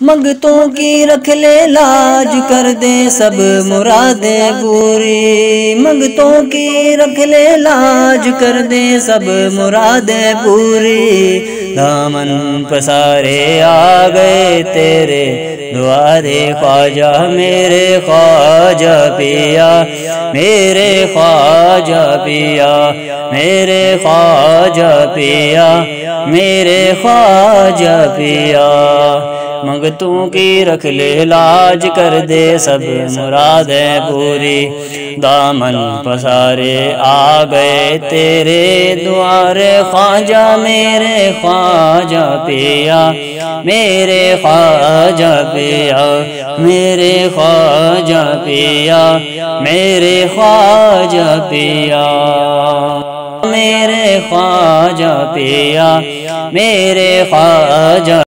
منگتوں کی رکھ لے لاج، کر دے سب مرادیں پوری۔ منگتوں کی رکھ لے لاج، کر دے سب مرادیں پوری۔ دامن پسارے آ گئے تیرے دوارے خواجہ میرے خواجہ پیا، میرے خواجہ پیا، میرے خواجہ پیا، میرے خواجہ پیا۔ منگتوں کی رکھ لے لاج، کر دے سب مرادیں پوری۔ دامن پسارے آ گئے تیرے دوارے خواجہ میرے خواجہ پیا، میرے خواجہ پیا، میرے خواجہ پیا، میرے خواجہ پیا، میرے خواجہ پیا، میرے خواجہ